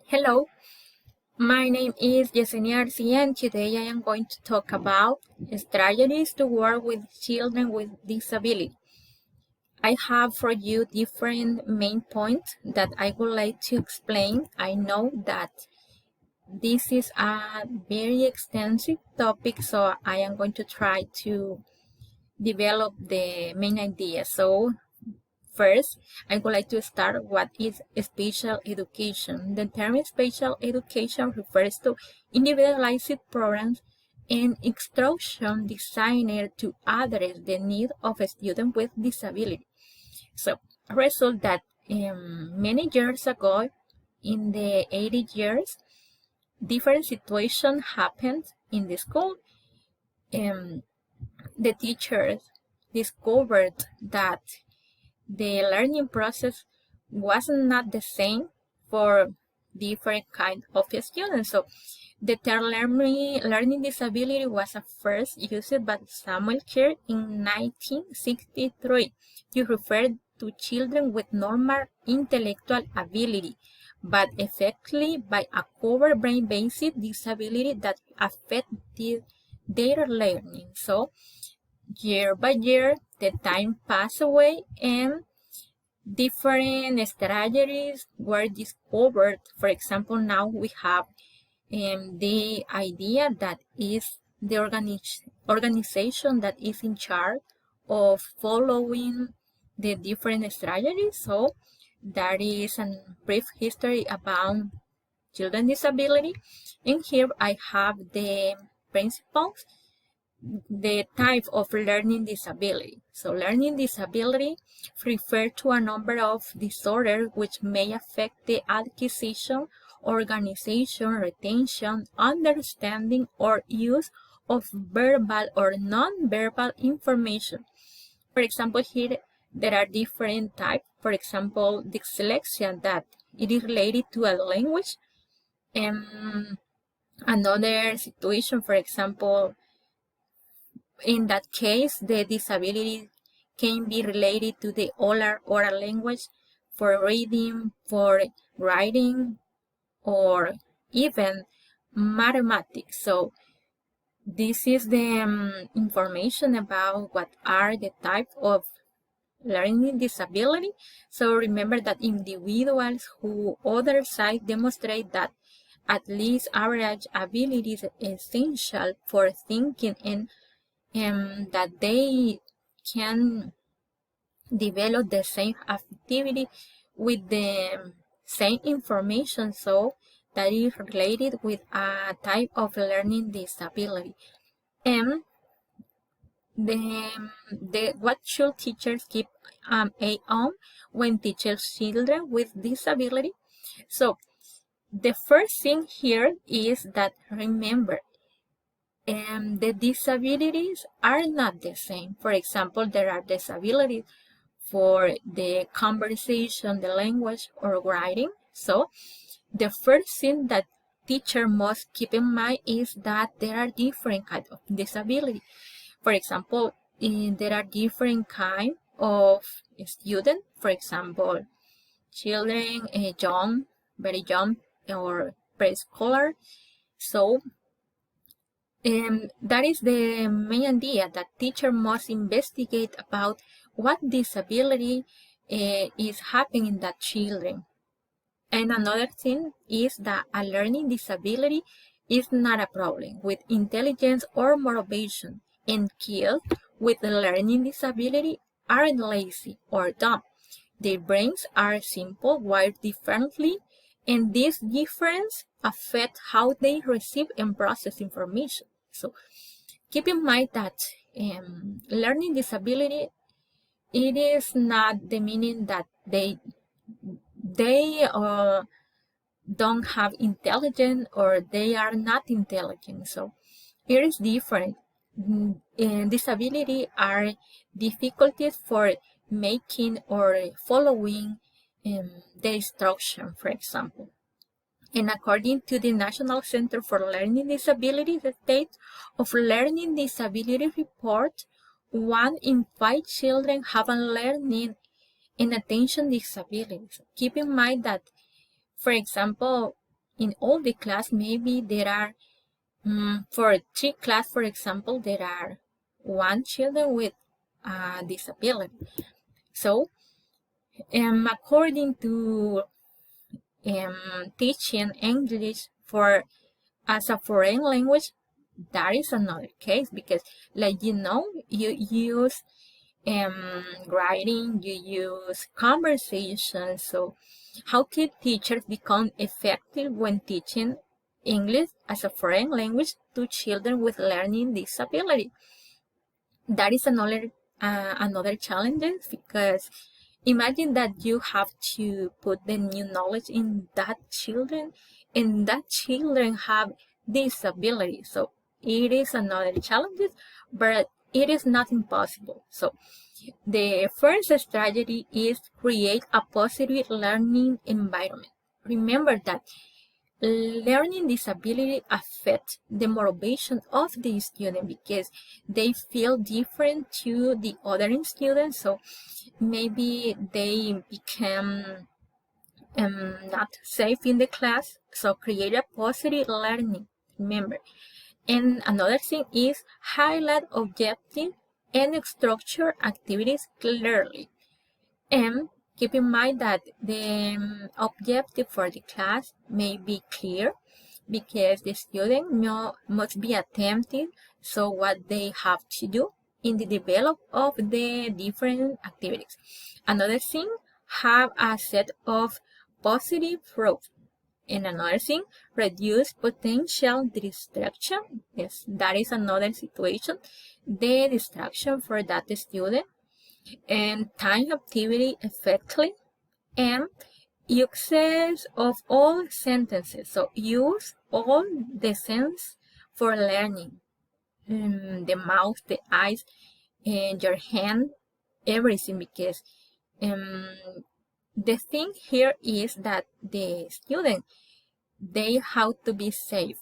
Hello, my name is Yesenia García, and today I am going to talk about strategies to work with children with disability. I have for you different main points that I would like to explain. I know that this is a very extensive topic, so I am going to try to develop the main idea. So first, I would like to start what is special education. The term special education refers to individualized programs and instruction designed to address the need of a student with disability. So, a result that many years ago, in the 80 years, different situations happened in the school. The teachers discovered that the learning process was not the same for different kind of students. So the term learning disability was first used by Samuel Kerr in 1963 to refer to children with normal intellectual ability, but effectively by a core brain-based disability that affected their learning. So year by year, the time passed away and different strategies were discovered. For example, now we have the idea that is the organization that is in charge of following the different strategies. So that is a brief history about children disability. And here I have the principles, the type of learning disability. So learning disability refers to a number of disorders which may affect the acquisition, organization, retention, understanding, or use of verbal or non-verbal information. For example, here there are different types. For example, dyslexia, that it is related to a language. And another situation, for example, in that case, the disability can be related to the oral language for reading, for writing, or even mathematics. So this is the information about what are the types of learning disability. So remember that individuals who other side demonstrate that at least average ability is essential for thinking and that they can develop the same activity with the same information, so that is related with a type of learning disability. And what should teachers keep an eye on when teaching children with disability? So the first thing here is that remember, the disabilities are not the same. For example, there are disabilities for the conversation, the language, or writing. So the first thing that teacher must keep in mind is that there are different kinds of disability. For example, there are different kinds of students. For example, children, young, very young, or preschooler. So that is the main idea, that teacher must investigate about what disability is happening in that children. And another thing is that a learning disability is not a problem with intelligence or motivation, and kids with learning disability aren't lazy or dumb. Their brains are simple, wired differently, and this difference affects how they receive and process information. So keep in mind that learning disability, it is not the meaning that they don't have intelligence or they are not intelligent. So it is different. Disability are difficulties for making or following the instruction, for example. And according to the National Center for Learning Disabilities, the State of Learning Disability report, 1 in 5 children have a learning and attention disability. So keep in mind that, for example, in all the class, maybe there are, for 3 class, for example, there are 1 children with a disability. So, according to teaching English as a foreign language, that is another case, because like you use writing, you use conversation. So how can teachers become effective when teaching English as a foreign language to children with learning disability? That is another challenge, because imagine that you have to put the new knowledge in that children, and that children have disability. So it is another challenge, but it is not impossible. So the first strategy is create a positive learning environment. Remember that learning disability affects the motivation of the student, because they feel different to the other students. So maybe they become not safe in the class. So create a positive learning, remember. And another thing is highlight objective and structure activities clearly. And keep in mind that the objective for the class may be clear, because the student must be attentive. So what they have to do in the develop of the different activities. Another thing, have a set of positive rules. And another thing, reduce potential distraction. Yes, that is another situation, the distraction for that student. And time activity effectively, and uses of all sentences. So use all the sense for learning. The mouth, the eyes, and your hand, everything, because the thing here is that the student, they have to be safe.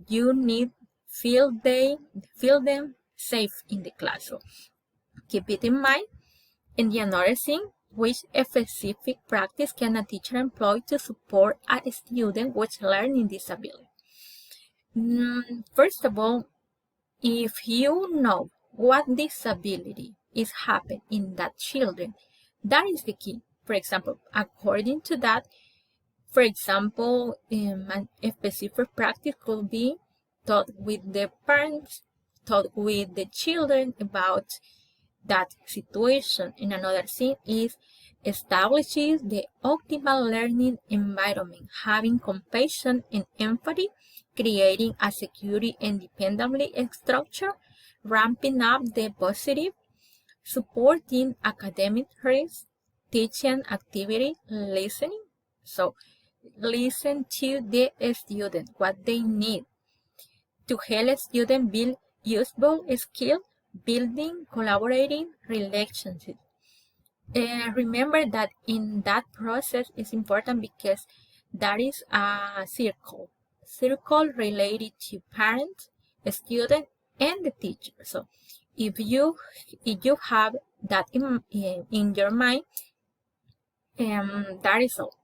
You need feel them safe in the class. So keep it in mind. And the another thing, which specific practice can a teacher employ to support a student with learning disability? First of all, if you know what disability is happening in that children, that is the key. For example, according to that, for example, a specific practice could be taught with the parents, taught with the children about that situation. And another thing is establishes the optimal learning environment, having compassion and empathy, creating a secure and dependable structure, ramping up the positive, supporting academic risks, teaching activity, listening. So listen to the student, what they need to help students build useful skills, building, collaborating relationships. Remember that in that process is important, because that is a circle related to parents, student, and the teacher. So if you have that in your mind, that is all.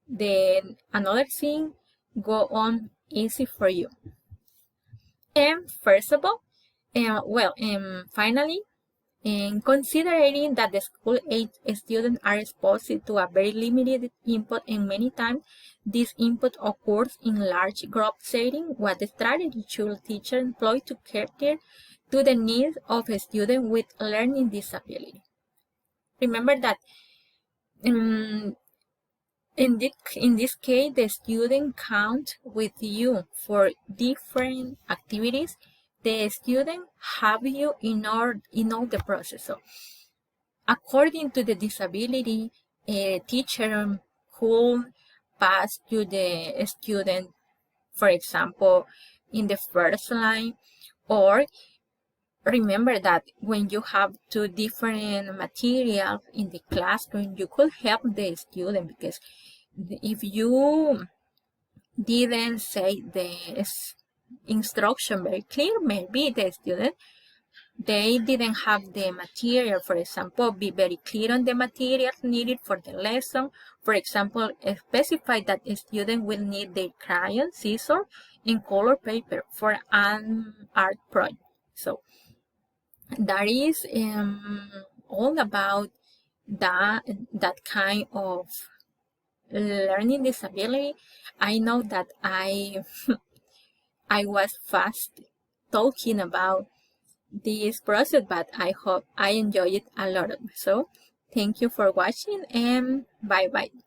Then another thing go on easy for you. And first of all, finally, considering that the school-age students are exposed to a very limited input, and many times this input occurs in large group setting, what strategy should teacher employ to cater to the needs of a student with learning disability? Remember that in this case, the student count with you for different activities. The student have you in all the process. So according to the disability, a teacher could pass to the student, for example, in the first line. Or remember that when you have two different materials in the classroom, you could help the student, because if you didn't say the instruction very clear, maybe they didn't have the material, for example, be very clear on the materials needed for the lesson. For example, specify that a student will need the crayon, scissor, and color paper for an art project. So that is all about that kind of learning disability. I know that I was fast talking about this process, but I hope I enjoy it a lot. So thank you for watching, and bye bye.